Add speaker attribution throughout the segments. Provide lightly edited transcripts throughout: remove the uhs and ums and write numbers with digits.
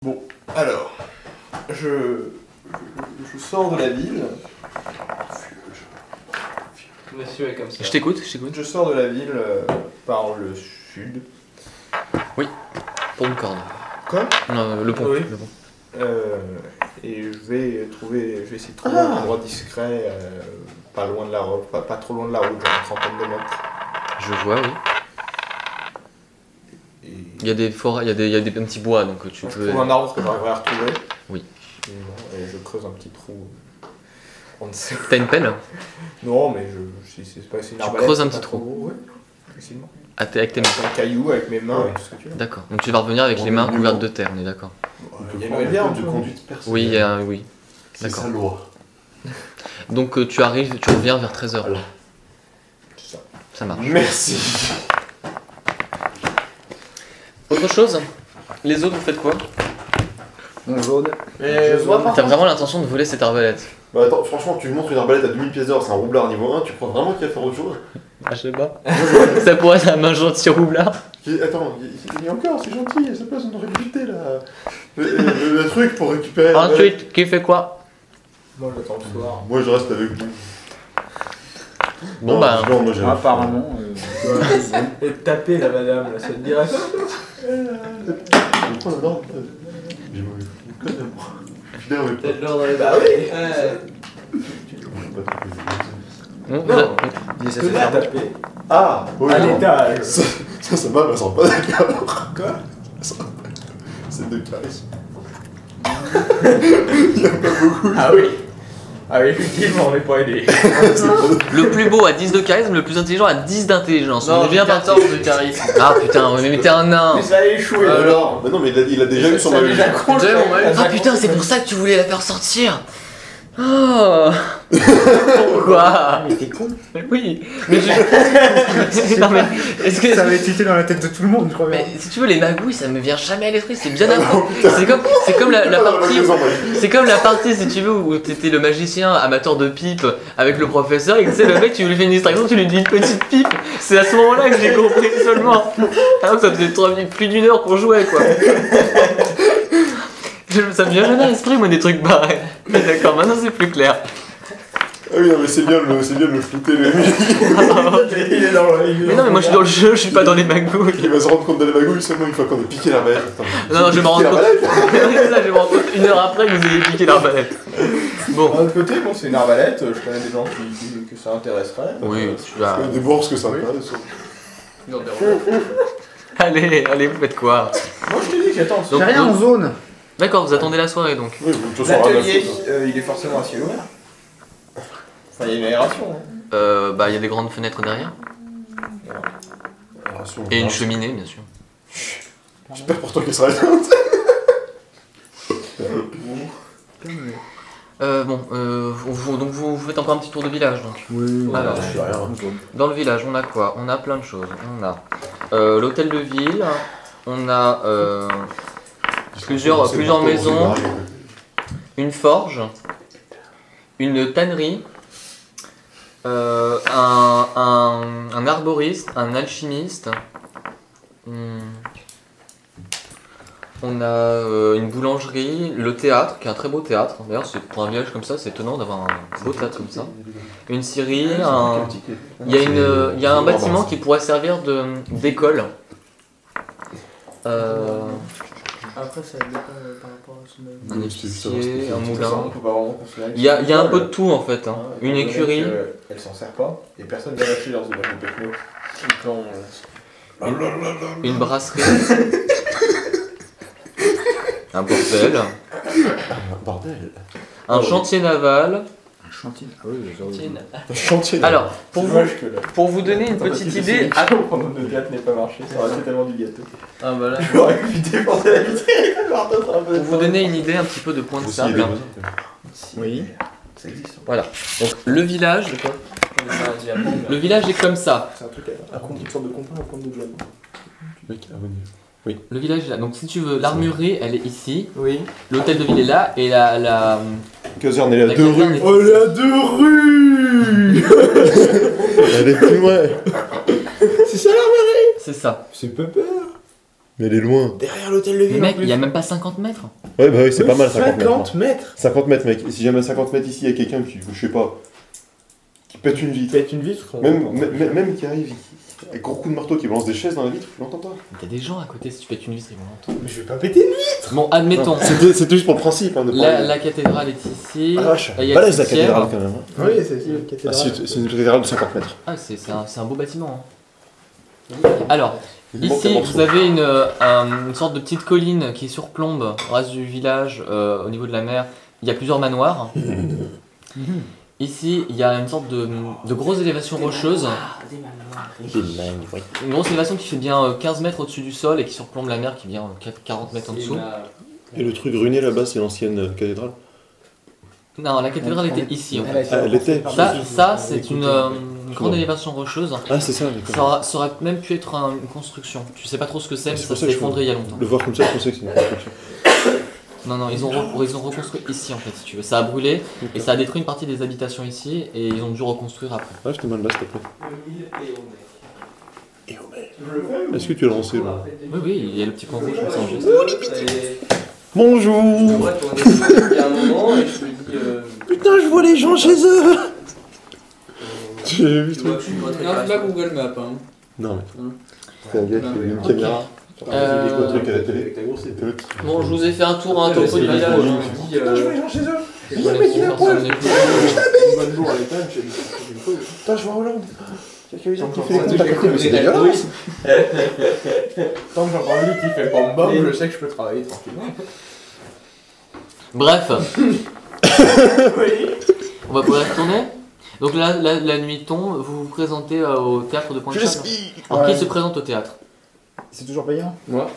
Speaker 1: Bon, alors, je sors de la ville.
Speaker 2: Monsieur est comme ça.
Speaker 3: Je t'écoute.
Speaker 1: Je sors de la ville par le sud.
Speaker 3: Oui, pour une corde.
Speaker 1: Quoi?
Speaker 3: Non, le pont.
Speaker 1: Oui.
Speaker 3: Le pont.
Speaker 1: Et je vais essayer de trouver un endroit discret, pas loin de la route, pas trop loin de la route, genre une trentaine de mètres.
Speaker 3: Je vois, oui.
Speaker 1: Et
Speaker 3: Il y a des forêts, il y a des petits bois, donc tu
Speaker 1: je
Speaker 3: peux...
Speaker 1: trouve un arbre que j'arriverai à retrouver.
Speaker 3: Oui.
Speaker 1: Et je creuse un petit trou. On ne sait.
Speaker 3: T'as une pelle?
Speaker 1: Non, mais si c'est pas une
Speaker 3: Tu
Speaker 1: arbalète,
Speaker 3: creuses un
Speaker 1: c'est
Speaker 3: petit
Speaker 1: pas
Speaker 3: trou.
Speaker 1: trop- Ouais, facilement.
Speaker 3: Avec tes mains.
Speaker 1: Avec un caillou, avec mes mains, et tout ce que tu veux.
Speaker 3: D'accord. Donc tu vas revenir avec
Speaker 4: Bon,
Speaker 3: les mains
Speaker 4: mais
Speaker 3: couvertes
Speaker 4: bon.
Speaker 3: de terre, on est d'accord.
Speaker 1: Il y a une rivière
Speaker 4: de conduite personnelle.
Speaker 3: Oui, oui.
Speaker 4: C'est
Speaker 3: d'accord.
Speaker 4: sa loi.
Speaker 3: Donc tu reviens vers 13h.
Speaker 4: Voilà.
Speaker 1: C'est ça.
Speaker 3: Ça marche.
Speaker 4: Merci.
Speaker 3: Autre chose? Les autres, vous faites quoi?
Speaker 5: Mon jaune.
Speaker 1: Mais
Speaker 3: T'as vraiment l'intention de voler cette arbalète?
Speaker 4: Bah attends, franchement, tu lui montres une arbalète à 2000 pièces d'or, c'est un roublard niveau 1, tu crois vraiment qu'il va faire autre chose?
Speaker 3: Ah, je sais pas. Ça pourrait être un main gentil roublard.
Speaker 4: Attends, il y a encore, c'est gentil, à sa place on aurait buté là. Le truc pour récupérer l'arbalète.
Speaker 3: Ensuite, qui fait quoi?
Speaker 1: moi j'attends le soir.
Speaker 4: Moi je reste avec vous.
Speaker 3: Bon
Speaker 4: Non,
Speaker 3: bah...
Speaker 4: non, moi, j'ai-
Speaker 5: Apparemment.
Speaker 1: Et taper la madame, là, ça te dirait ça?
Speaker 4: Pourquoi non? J'ai mauvais fou. Comme moi. Je l'ai en même temps.
Speaker 2: Peut-être l'heure dans les
Speaker 1: Bah oui!
Speaker 4: J'ai pas trop plaisir.
Speaker 3: Bon,
Speaker 1: Parce que là, taper
Speaker 4: Ah, oui,
Speaker 1: à
Speaker 4: non.
Speaker 1: l'étage.
Speaker 4: Ça va, mais ça sent pas d'accord.
Speaker 1: Quoi?
Speaker 4: C'est de charisme.
Speaker 1: Ah oui! Ah oui, effectivement, on n'est pas aidé.
Speaker 3: le plus beau a 10 de charisme, le plus intelligent a 10 d'intelligence. On
Speaker 2: Non,
Speaker 3: est bien parti.
Speaker 2: 14 de charisme.
Speaker 3: Ah putain, mais t'es un nain.
Speaker 1: Mais ça allait échouer
Speaker 4: Alors, bah non, mais il a déjà eu son
Speaker 1: Ça a
Speaker 4: malus.
Speaker 1: déjà con,
Speaker 2: Déjà, mon malus.
Speaker 3: Ah putain, c'est pour ça que tu voulais la faire sortir. Oh. Pourquoi?
Speaker 5: Mais t'es con.
Speaker 3: Oui, mais je... non mais, est-ce que...
Speaker 5: Ça avait été dans la tête de tout le monde, je crois.
Speaker 3: Mais si tu veux, les magouilles, ça me vient jamais à l'esprit, c'est bien avant. C'est comme la partie... C'est comme la partie, si tu veux, où t'étais le magicien amateur de pipe avec le professeur et que tu sais, le mec, tu lui fais une distraction, tu lui dis une petite pipe. C'est à ce moment-là que j'ai compris seulement. Alors que ça faisait plus d'une heure qu'on jouait, quoi. Ça me vient jamais à l'esprit, moi, des trucs pareils. Mais d'accord, maintenant c'est plus clair.
Speaker 4: Ah oui, non, mais c'est bien de le flouter, le mec.
Speaker 1: Il est dans le.
Speaker 3: Mais non, mais moi je suis dans le jeu, je suis pas dans les magouilles.
Speaker 4: Il va se rendre compte de la magouille seulement une fois qu'on a piqué l'arbalète.
Speaker 3: Non, je vais m'en rendre compte. C'est ça, je vais me rendre compte une heure après que vous ayez piqué l'arbalète. Bon.
Speaker 1: D'un autre côté, bon, c'est une arbalète, je connais des gens que ça intéresserait.
Speaker 3: Oui, tu vas.
Speaker 4: Des bourses que ça
Speaker 1: Oui.
Speaker 4: intéresse.
Speaker 3: Allez, vous faites quoi?
Speaker 1: Moi je te dis, j'attends.
Speaker 3: Donc,
Speaker 5: J'ai rien en zone.
Speaker 3: D'accord, vous attendez la soirée donc.
Speaker 4: Oui, de toute façon, rien à
Speaker 1: L'atelier,
Speaker 4: foutre.
Speaker 1: il est forcément à ciel ouvert. Enfin, il y a une aération. Hein.
Speaker 3: Bah, il y a des grandes fenêtres derrière. Et une cheminée, bien sûr.
Speaker 4: J'espère pour toi qu'elle sera éteinte.
Speaker 3: Donc vous faites encore un petit tour de village donc.
Speaker 5: Oui,
Speaker 3: Alors,
Speaker 4: Je suis rien.
Speaker 3: dans le village, on a quoi? On a plein de choses. On a l'hôtel de ville, on a plusieurs maisons, une forge, une tannerie, un arboriste, un alchimiste. On a une boulangerie, le théâtre, qui est un très beau théâtre. D'ailleurs, pour un village comme ça, c'est étonnant d'avoir un beau théâtre comme ça. Une scierie, il y a un bâtiment qui pourrait servir d'école.
Speaker 2: Après, ça dépend par rapport à son
Speaker 3: Un épicier, un moulin.
Speaker 1: On peut pas vraiment considérer que
Speaker 3: Il y a
Speaker 1: c'est
Speaker 3: un
Speaker 1: une
Speaker 3: peu de
Speaker 1: école.
Speaker 3: tout en fait. Hein.
Speaker 1: Hein,
Speaker 3: Une
Speaker 1: étant donné
Speaker 3: écurie.
Speaker 1: que Elle s'en sert pas, et personne va lâcher leurs ouvrages de techno.
Speaker 3: Une brasserie. Un bordel.
Speaker 4: Bordel.
Speaker 3: Un chantier naval.
Speaker 5: Un chantier. Ah oui,
Speaker 4: Un chantier. là.
Speaker 3: Alors, pour vous donner une petite idée,
Speaker 1: Pendant que le théâtre n'est pas marché, ça aurait été tellement du gâteau.
Speaker 2: Ah bah là.
Speaker 1: J'aurais pu dépenser la vitrine, le marteau, ça aurait
Speaker 3: pour vous donner une idée un petit peu de point de
Speaker 4: Aussi, il y a
Speaker 3: sable.
Speaker 4: des maisons.
Speaker 5: Oui.
Speaker 1: Ça existe.
Speaker 3: Voilà. Donc le village est comme ça.
Speaker 1: C'est un truc une sorte de compas à pointe de diamant.
Speaker 4: Mec, ah oui.
Speaker 3: Le village est là. Donc si tu veux, l'armurerie, elle est ici.
Speaker 1: Oui.
Speaker 3: L'hôtel de ville est là et la
Speaker 4: Caserne, elle est
Speaker 3: la
Speaker 4: à 2
Speaker 3: caserne
Speaker 4: rues.
Speaker 3: est-
Speaker 4: Oh, elle est à 2 rues. Elle est plus loin.
Speaker 5: C'est ça l'armurerie.
Speaker 3: C'est ça.
Speaker 5: C'est pas peur.
Speaker 4: Mais elle est loin.
Speaker 1: Derrière l'hôtel de
Speaker 3: Mais
Speaker 1: ville.
Speaker 3: mec, il y a même pas 50 mètres.
Speaker 4: Ouais, bah oui, c'est pas mal 50 mètres.
Speaker 1: 50 mètres.
Speaker 4: 50 mètres, mec. Et si jamais à 50 mètres ici, il y a quelqu'un qui, je sais pas, qui pète une vitre.
Speaker 1: Pète une vitre.
Speaker 4: Même qui arrive, avec gros coup de marteau, qui balance des chaises dans la vitre, tu l'entends pas.
Speaker 3: Il y a des gens à côté, si tu pètes une vitre, ils vont l'entendre.
Speaker 1: Mais je vais pas péter une vitre.
Speaker 3: Bon, admettons.
Speaker 4: C'était juste pour le principe. Hein, de
Speaker 3: La cathédrale est ici.
Speaker 4: Ah vache,
Speaker 3: Et il y a
Speaker 4: balèze la
Speaker 3: le cimetière.
Speaker 4: cathédrale quand même. Hein.
Speaker 1: Oui, c'est une
Speaker 4: Ah,
Speaker 1: cathédrale.
Speaker 4: c'est une cathédrale de 50 mètres.
Speaker 3: Ah, c'est un beau bâtiment. Hein. Alors,
Speaker 4: Il manque un
Speaker 3: ici,
Speaker 4: morceau.
Speaker 3: vous avez une sorte de petite colline qui surplombe le reste du village au niveau de la mer. Il y a plusieurs manoirs. Ici, il y a une sorte de grosse élévation rocheuse. Une grosse élévation qui fait bien 15 mètres au-dessus du sol et qui surplombe la mer qui vient 40 mètres en dessous.
Speaker 4: Et le truc ruiné là-bas, c'est l'ancienne cathédrale.
Speaker 3: Non, la cathédrale était ici en fait.
Speaker 4: Ah, elle était.
Speaker 3: Ça c'est une grande élévation rocheuse.
Speaker 4: Ah, c'est ça, d'accord.
Speaker 3: Ça aurait même pu être une construction. Tu sais pas trop ce que c'est, mais
Speaker 4: C'est
Speaker 3: ça
Speaker 4: pour ça
Speaker 3: s'est
Speaker 4: que je
Speaker 3: effondré il y a longtemps.
Speaker 4: Le voir comme ça, je pensais que c'était une construction.
Speaker 3: Non, ils ont reconstruit ici en fait, si tu veux. Ça a brûlé et ça a détruit une partie des habitations ici et ils ont dû reconstruire après.
Speaker 4: Ah, j'étais mal là, s'il te plaît. Est-ce que tu l'as lancé là?
Speaker 3: Oui, il y a le petit point rouge comme ça en geste.
Speaker 4: Bonjour.
Speaker 2: Il y a un moment et je me dis.
Speaker 4: Putain, je vois les gens chez eux. Tu as vu ce truc?
Speaker 2: Non, c'est pas Google Maps. Hein.
Speaker 4: Non, mais. C'est un gars qui a une caméra.
Speaker 3: Euh,
Speaker 4: Il truc à la télé.
Speaker 3: Bon, je vous ai fait un tour, un topo du village.
Speaker 1: Putain, je vois les gens chez eux.
Speaker 3: Il y a un mec qui vient
Speaker 1: Bonne jour à l'étage, j'ai une fois.
Speaker 4: Putain, je vois Hollande. Quelqu'un qui
Speaker 1: Tant
Speaker 4: fait des comptes à côté, mais c'est dégueulasse.
Speaker 1: Tant que j'entends lui qui fait bam bam, je sais que je peux travailler tranquillement.
Speaker 3: Bref, on va pouvoir y retourner. Donc là, la nuit tombe, vous vous présentez au théâtre de Pointe-Châtre. Alors qui se présente au théâtre?
Speaker 5: C'est toujours payant.
Speaker 2: Moi.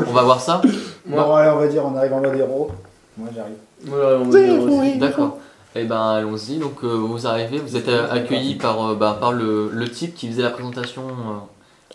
Speaker 3: On va voir ça.
Speaker 5: Bon, allez, on va dire, on arrive en mode héros. Moi, j'arrive.
Speaker 2: Voilà, on va dire aussi.
Speaker 3: D'accord. Eh ben allons-y, donc vous arrivez, vous êtes accueillis par le type qui faisait la présentation.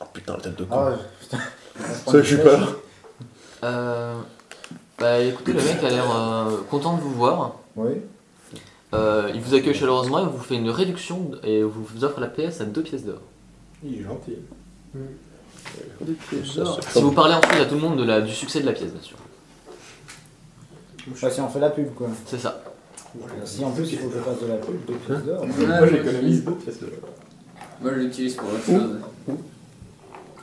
Speaker 4: Oh putain, la tête de con.
Speaker 5: Ah, putain.
Speaker 4: C'est vrai que je suis pas là.
Speaker 3: Bah écoutez, le mec a l'air content de vous voir.
Speaker 5: Oui.
Speaker 3: Il vous accueille chaleureusement, il vous fait une réduction et vous offre la PS à 2 pièces d'or.
Speaker 1: Il est gentil.
Speaker 3: Si vous parlez ensuite à tout le monde du succès de la pièce, bien sûr.
Speaker 5: Bah, si on fait la pub, quoi.
Speaker 3: C'est ça.
Speaker 5: Si en plus il faut que je fasse de la pub, 2 pièces d'or.
Speaker 1: Moi j'économise 2 pièces d'or.
Speaker 2: Moi je l'utilise pour autre chose.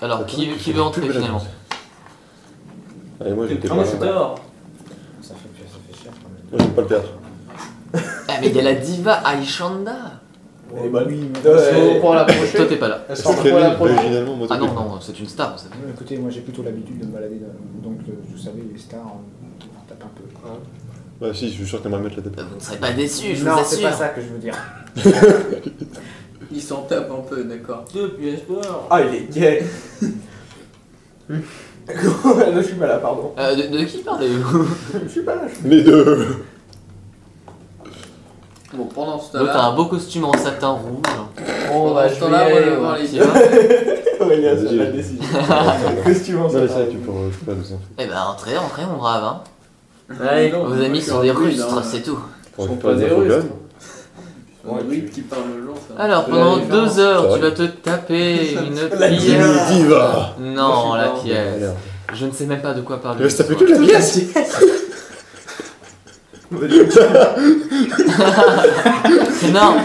Speaker 3: Alors, qui veut entrer finalement?
Speaker 4: Allez, moi j'étais
Speaker 2: Ah,
Speaker 4: pas
Speaker 2: moi
Speaker 4: là.
Speaker 2: je suis dehors.
Speaker 5: Ça fait cher quand même.
Speaker 4: Moi j'aime pas le théâtre.
Speaker 3: Ah mais il y a la diva Aishanda.
Speaker 1: Eh ben,
Speaker 5: Oui, mais
Speaker 2: Pour la
Speaker 3: Toi
Speaker 2: prochaine.
Speaker 3: t'es pas là.
Speaker 1: Elle
Speaker 4: C'est
Speaker 1: sort
Speaker 4: quel
Speaker 1: pour la
Speaker 4: est
Speaker 1: prochaine.
Speaker 4: originalement moi
Speaker 3: Ah non, non, c'est une star, vous savez.
Speaker 5: écoutez, moi j'ai plutôt l'habitude de me balader, donc vous savez, les stars, on tape un peu.
Speaker 4: Bah si, je suis sûr qu'elle va mettre la tête.
Speaker 3: Vous ne serez pas déçus, je
Speaker 5: Non,
Speaker 3: vous
Speaker 5: c'est
Speaker 3: assure.
Speaker 5: pas ça que je veux dire.
Speaker 2: Il s'en tape un peu, d'accord. 2 pièces d'or.
Speaker 1: Ah, il est gay. Je suis pas là, pardon.
Speaker 3: De qui parlez-vous?
Speaker 1: Je suis pas là.
Speaker 4: Les deux.
Speaker 2: Bon, pendant ce
Speaker 3: L'autre a
Speaker 2: temps-là.
Speaker 3: un beau costume en satin rouge.
Speaker 2: Bon,
Speaker 1: bah,
Speaker 2: ce
Speaker 1: je
Speaker 2: temps-là, moi
Speaker 1: vais
Speaker 2: je
Speaker 1: y
Speaker 2: vais voir
Speaker 3: Qui
Speaker 2: les
Speaker 3: va
Speaker 1: Aurélien, c'est
Speaker 4: Vas-y.
Speaker 1: la décision. Costume en
Speaker 4: Non mais
Speaker 1: satin.
Speaker 4: ça, tu peux pas nous en faire.
Speaker 3: Eh ben entrez, mon brave. Hein.
Speaker 2: Allez,
Speaker 3: Vos amis sont des rustres, c'est tout.
Speaker 4: Pour
Speaker 1: sont
Speaker 4: récupérer
Speaker 1: pas
Speaker 4: des
Speaker 1: des
Speaker 4: infos
Speaker 1: Russes.
Speaker 4: gonnes.
Speaker 2: Oui, qui parle le jour, ça.
Speaker 3: Alors,
Speaker 1: C'est
Speaker 3: pendant
Speaker 1: la
Speaker 3: 2
Speaker 1: différence.
Speaker 3: heures,
Speaker 4: C'est
Speaker 3: tu
Speaker 4: vrai.
Speaker 3: vas te taper une
Speaker 1: La
Speaker 3: pièce.
Speaker 4: Diva.
Speaker 3: Non, la
Speaker 1: Moi, je suis
Speaker 3: pièce.
Speaker 4: Merde.
Speaker 3: Je ne sais même pas de quoi
Speaker 4: Il
Speaker 3: parler.
Speaker 4: va se taper toute la pièce.
Speaker 3: Non,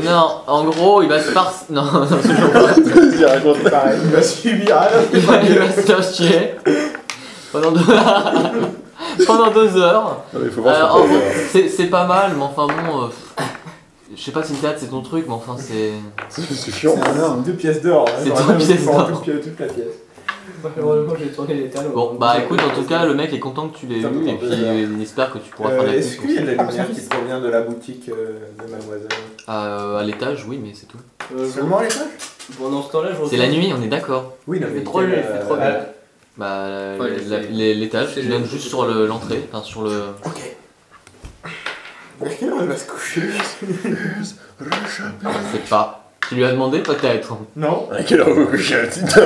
Speaker 3: non, en gros, il va se par... Non, non, toujours pas.
Speaker 4: Vas-y, raconte.
Speaker 1: Pareil, il va subir.
Speaker 3: Il va se faire chier. Pendant 2 pendant 2 heures.
Speaker 4: Non, mais il faut voir
Speaker 3: En
Speaker 4: son
Speaker 3: gros,
Speaker 4: corps.
Speaker 3: c'est pas mal, mais enfin bon... je sais pas si le théâtre c'est ton truc, mais enfin c'est...
Speaker 4: C'est chiant.
Speaker 5: C'est énorme.
Speaker 1: 2 pièces d'or. hein.
Speaker 3: C'est
Speaker 1: J'aurais
Speaker 3: 2
Speaker 1: bien
Speaker 3: pièces
Speaker 1: voulu voir
Speaker 3: d'or.
Speaker 1: toute la pièce.
Speaker 2: Heureusement, j'ai tourné les talons.
Speaker 3: Bon, bah écoute, en tout cas, le mec est content que tu l'aies vu, et puis il espère que tu pourras faire la
Speaker 1: Est-ce
Speaker 3: pub
Speaker 1: qu'il y a de la
Speaker 3: pour
Speaker 1: lumière qui provient de la boutique de Mademoiselle?
Speaker 3: ça. À l'étage, oui, mais c'est tout.
Speaker 1: Seulement à l'étage?
Speaker 2: Pendant ce temps-là, je
Speaker 3: C'est la nuit, on est d'accord.
Speaker 1: Oui, non,
Speaker 2: Il
Speaker 1: mais
Speaker 2: fait trop, il fait trop bien.
Speaker 3: Bah,
Speaker 2: Ouais,
Speaker 3: l'étage,
Speaker 2: c'est
Speaker 3: tu donnes
Speaker 2: le-
Speaker 3: juste sur l'entrée, enfin sur le...
Speaker 1: Ok. À quelle heure elle va se coucher?
Speaker 3: Je sais pas. Tu lui as demandé peut-être.
Speaker 1: Non.
Speaker 4: À quelle heure vous couchez la petite?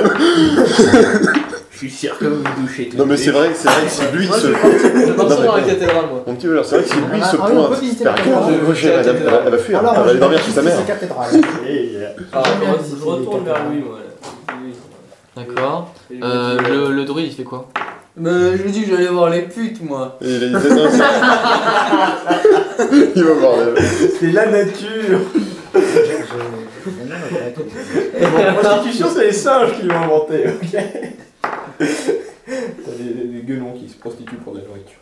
Speaker 2: Je suis sûr que vous vous douchez tout.
Speaker 4: Non mais c'est vrai que si lui
Speaker 2: Moi,
Speaker 4: se...
Speaker 2: je vais
Speaker 4: Non,
Speaker 2: partir
Speaker 4: mais-
Speaker 2: dans la cathédrale, moi.
Speaker 4: Mon petit voleur, c'est vrai que si lui se
Speaker 5: Ah oui, on peut
Speaker 4: pointe...
Speaker 5: visiter
Speaker 4: T'as
Speaker 5: la
Speaker 4: rien
Speaker 5: cathédrale.
Speaker 4: de Roger, elle va fuir,
Speaker 5: Alors,
Speaker 4: elle va aller dormir chez sa mère.
Speaker 5: C'est cathédrale.
Speaker 2: Ah,
Speaker 5: J'aime bien
Speaker 2: je
Speaker 5: visiter
Speaker 2: retourne
Speaker 5: les
Speaker 2: vers
Speaker 5: cathédrales.
Speaker 2: lui, moi. Oui.
Speaker 3: D'accord. Le druide il fait quoi?
Speaker 2: Mais je lui dis que j'allais voir les putes, moi.
Speaker 4: Et il va voir les...
Speaker 1: C'est la nature.
Speaker 5: Bon,
Speaker 1: Prostitution, c'est les singes qui l'ont inventé, ok. T'as des guenons qui se prostituent pour de la nourriture.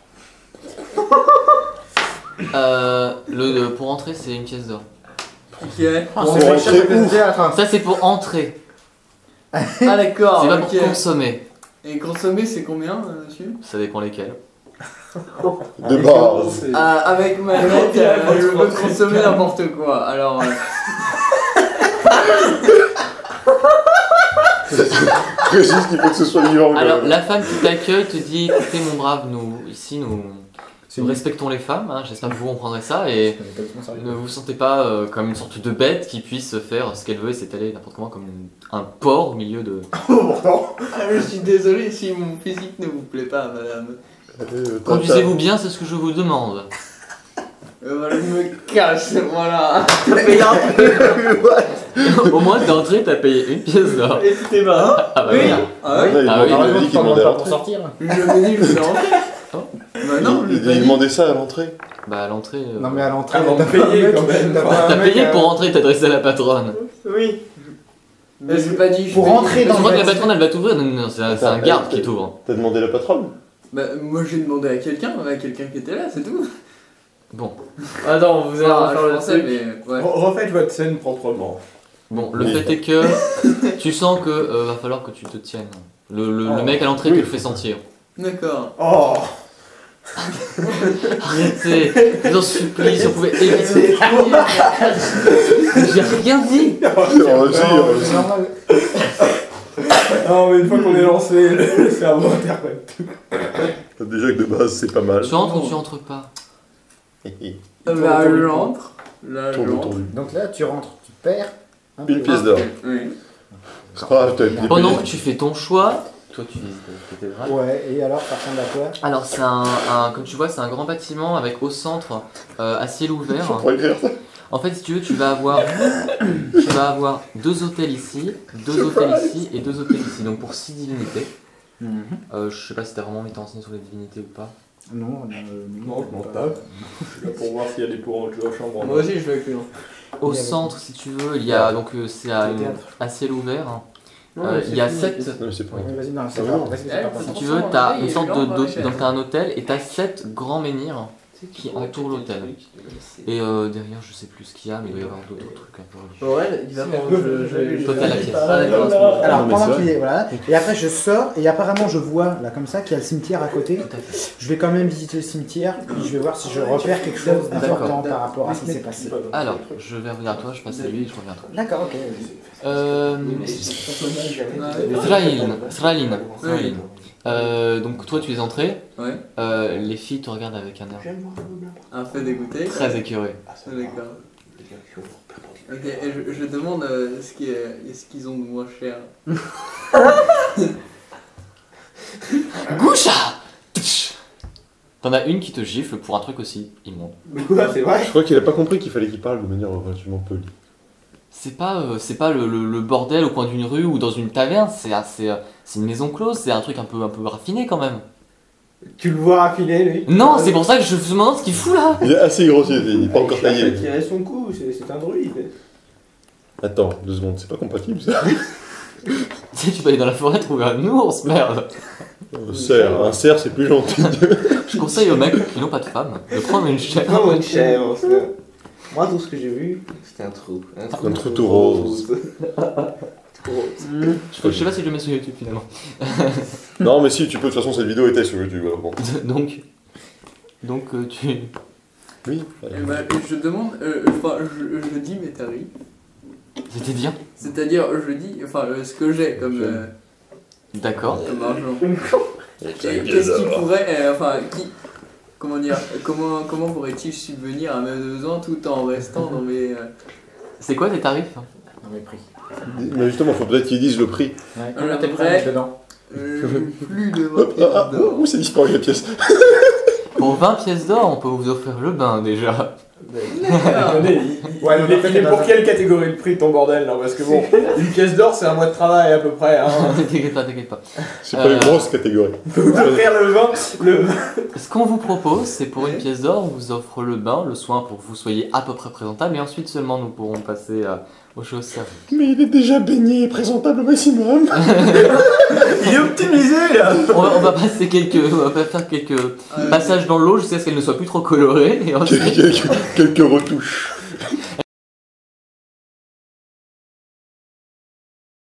Speaker 3: Pour entrer, c'est une pièce d'or.
Speaker 2: Ok.
Speaker 5: c'est
Speaker 4: Pour
Speaker 5: le
Speaker 4: entrer
Speaker 5: chef de
Speaker 4: où?
Speaker 5: théâtre.
Speaker 3: Ça, c'est pour entrer.
Speaker 2: Ah d'accord,
Speaker 3: C'est pas
Speaker 2: ok.
Speaker 3: pour consommer.
Speaker 2: Et consommer, c'est combien, monsieur?
Speaker 3: Ça dépend lesquels.
Speaker 4: De base.
Speaker 2: Avec ma note, je peux consommer n'importe quoi. Alors,
Speaker 4: Précise qu'il faut que ce soit vivant. quand
Speaker 3: Alors,
Speaker 4: même.
Speaker 3: la femme qui t'accueille te dit écoutez, mon brave, nous respectons les femmes, hein, j'espère que vous comprendrez ça, et ne vous sentez pas comme une sorte de bête qui puisse faire ce qu'elle veut et s'étaler n'importe comment comme un porc au milieu de.
Speaker 1: Pourtant.
Speaker 2: je suis désolé si mon physique ne vous plaît pas, madame.
Speaker 3: Conduisez-vous bien, c'est ce que je vous demande.
Speaker 2: Voilà, je me cache, voilà.
Speaker 3: Au moins d'entrée, t'as payé une pièce d'or.
Speaker 2: Et c'était marrant.
Speaker 3: Ah bah
Speaker 2: Oui.
Speaker 3: oui.
Speaker 2: Ah ouais.
Speaker 4: Il
Speaker 3: Ah
Speaker 4: a
Speaker 3: oui,
Speaker 4: dit qu'il demandait à l'entrée.
Speaker 5: sortir.
Speaker 2: Je me dis, je suis rentré. Bah non, je
Speaker 4: Il
Speaker 2: l'ai pas dit.
Speaker 4: demandait ça à l'entrée.
Speaker 3: Bah à l'entrée.
Speaker 5: Non mais à l'entrée,
Speaker 1: Avant de
Speaker 5: t'as pas un
Speaker 1: payer,
Speaker 5: mec-
Speaker 1: quand même.
Speaker 5: t'as pas un
Speaker 3: T'as
Speaker 5: mec,
Speaker 3: payé pour rentrer, t'adresser à la patronne.
Speaker 1: Oui.
Speaker 2: Mais je l'ai pas dit. je
Speaker 5: Pour
Speaker 2: l'ai dit.
Speaker 5: rentrer
Speaker 3: Tu
Speaker 5: dans
Speaker 3: crois que
Speaker 5: le
Speaker 3: la patronne elle va t'ouvrir? Non, c'est un garde qui t'ouvre.
Speaker 4: T'as demandé la patronne?
Speaker 2: Bah moi j'ai demandé à quelqu'un qui était là, c'est tout.
Speaker 3: Bon.
Speaker 1: Attends, vous allez
Speaker 2: Ah,
Speaker 1: refaire
Speaker 2: je
Speaker 1: le
Speaker 2: pensais,
Speaker 1: truc.
Speaker 2: mais ouais.
Speaker 1: Refaites votre scène proprement.
Speaker 3: Bon, le
Speaker 4: Oui.
Speaker 3: fait est que tu sens que va falloir que tu te tiennes. Le mec à l'entrée te le fait sentir.
Speaker 2: D'accord.
Speaker 1: Oh.
Speaker 3: Arrêtez, je vous en supplie, si on pouvait éviter. J'ai rien dit.
Speaker 5: C'est normal.
Speaker 1: Non, mais une fois qu'on est lancé, le cerveau interprète tout.
Speaker 4: Déjà que de base, c'est pas mal.
Speaker 3: Tu entres ou tu entres pas?
Speaker 2: Là je rentre. Là je
Speaker 4: Tourne
Speaker 2: rentre.
Speaker 4: autour du...
Speaker 5: Donc là, tu rentres, tu perds un
Speaker 4: Une
Speaker 5: peu.
Speaker 4: pièce d'or.
Speaker 2: Oui.
Speaker 4: C'est pas grave, t'as été
Speaker 3: Pendant
Speaker 4: payé.
Speaker 3: que tu fais ton choix, toi tu vises tes cathédrales.
Speaker 5: Ouais, et alors, ça ressemble à quoi?
Speaker 3: Alors c'est comme tu vois, c'est un grand bâtiment avec au centre à ciel ouvert.
Speaker 4: Pour écrire ça.
Speaker 3: En fait, si tu veux, tu vas avoir deux hôtels ici, deux hôtels ici et deux hôtels ici. Donc pour 6 divinités. Je sais pas si t'as vraiment envie de t'enseigner sur les divinités ou pas.
Speaker 5: Non,
Speaker 1: Non, je m'en tape. Je suis là pour voir s'il y a des pour en chambre.
Speaker 2: Moi aussi je vais avec lui.
Speaker 3: Au centre, si tu veux, il y a donc c'est à ciel ouvert. Il y a 7.
Speaker 4: Non, mais c'est pas...
Speaker 5: Vas-y, non, c'est
Speaker 4: Ah
Speaker 5: pas
Speaker 4: bon.
Speaker 5: vas-y, c'est
Speaker 2: Eh,
Speaker 5: pas
Speaker 3: Si
Speaker 5: grave.
Speaker 3: tu veux, t'as une sorte donc t'as un hôtel et t'as 7 grands menhirs qui entourent l'hôtel. Et derrière, je sais plus ce qu'il y a, mais il doit y avoir d'autres trucs un peu religieux.
Speaker 2: Ouais, il va prendre.
Speaker 3: Toi, t'as la pièce.
Speaker 2: Ah d'accord, à ce moment-là.
Speaker 5: Alors
Speaker 4: Non, mais
Speaker 5: pendant
Speaker 4: c'est
Speaker 5: qu'il est voilà, et après je sors et apparemment je vois là comme ça qu'il y a le cimetière à côté.
Speaker 3: Tout à fait.
Speaker 5: Je vais quand même visiter le cimetière, puis je vais voir si je repère quelque chose d'important par rapport à ce qui s'est passé.
Speaker 3: Alors, je vais revenir à toi, je passe à lui et je reviens à toi.
Speaker 5: D'accord, ok.
Speaker 3: Sralin. Donc toi tu es entré,
Speaker 2: Ouais.
Speaker 3: les filles te regardent avec un air
Speaker 2: Un peu dégoûté.
Speaker 3: très écœuré.
Speaker 2: D'accord. Ok, et je demande ce qu'ils ont de moins cher.
Speaker 3: Goucha. T'en as une qui te gifle pour un truc aussi immonde.
Speaker 1: Quoi, c'est vrai?
Speaker 4: Je crois qu'il a pas compris qu'il fallait qu'il parle de manière relativement polie.
Speaker 3: C'est pas le bordel au coin d'une rue ou dans une taverne, c'est une maison close, c'est un truc un peu raffiné quand même.
Speaker 1: Tu le vois raffiné, lui?
Speaker 3: Non, c'est pour ça que je me demande ce qu'il fout là.
Speaker 4: Il est assez grossier, il est pas encore taillé.
Speaker 1: Il a tiré son coup, c'est un druide.
Speaker 4: Attends, 2 secondes, c'est pas compatible ça.
Speaker 3: Tu sais, tu peux aller dans la forêt trouver un ours, merde.
Speaker 4: Un cerf c'est plus gentil.
Speaker 3: Je conseille aux mecs qui n'ont pas de femme de prendre une chèvre.
Speaker 1: Non, une chèvre. parce que moi, tout ce que j'ai vu, c'était un trou.
Speaker 4: Un trou tout rose.
Speaker 3: Je sais pas si je le mets sur YouTube finalement.
Speaker 4: Non mais si, tu peux, de toute façon cette vidéo était sur YouTube. Alors bon.
Speaker 3: Donc tu...
Speaker 4: Oui.
Speaker 2: Et bah, je demande, je dis mes tarifs.
Speaker 3: C'est-à-dire?
Speaker 2: C'est-à-dire, je dis, ce que j'ai comme
Speaker 3: D'accord.
Speaker 2: argent. Et qu'est-ce qui pourrait, comment dire, comment pourrait-il subvenir à mes besoins tout en restant dans mes...
Speaker 3: C'est quoi tes tarifs?
Speaker 5: Dans mes prix.
Speaker 4: Mais justement, faut peut-être qu'ils disent le prix.
Speaker 5: Ouais,
Speaker 2: Alors,
Speaker 5: t'es
Speaker 2: après-
Speaker 5: prêt dedans.
Speaker 2: plus de 20
Speaker 4: Hop,
Speaker 2: pièces d'or.
Speaker 4: où c'est disparu la pièce?
Speaker 3: Pour 20 pièces d'or, on peut vous offrir le bain déjà.
Speaker 6: Attendez,
Speaker 4: Ouais, donc, en fait,
Speaker 6: il est
Speaker 4: les
Speaker 6: pour
Speaker 4: bazars.
Speaker 6: quelle catégorie de prix ton bordel là? Parce que bon, une pièce d'or c'est un mois de travail à peu près. Hein.
Speaker 3: T'inquiète pas, t'inquiète pas.
Speaker 4: C'est pas une grosse catégorie.
Speaker 6: Vous offrir le vin,
Speaker 3: Ce qu'on vous propose, c'est pour une pièce d'or, on vous offre le bain, le soin pour que vous soyez à peu près présentable, et ensuite seulement nous pourrons passer aux choses servies.
Speaker 4: Mais il est déjà baigné et présentable au maximum.
Speaker 6: il est optimisé là.
Speaker 3: On va faire quelques passages dans l'eau jusqu'à ce qu'elle ne soit plus trop colorée, et ensuite...
Speaker 4: Quelques retouches.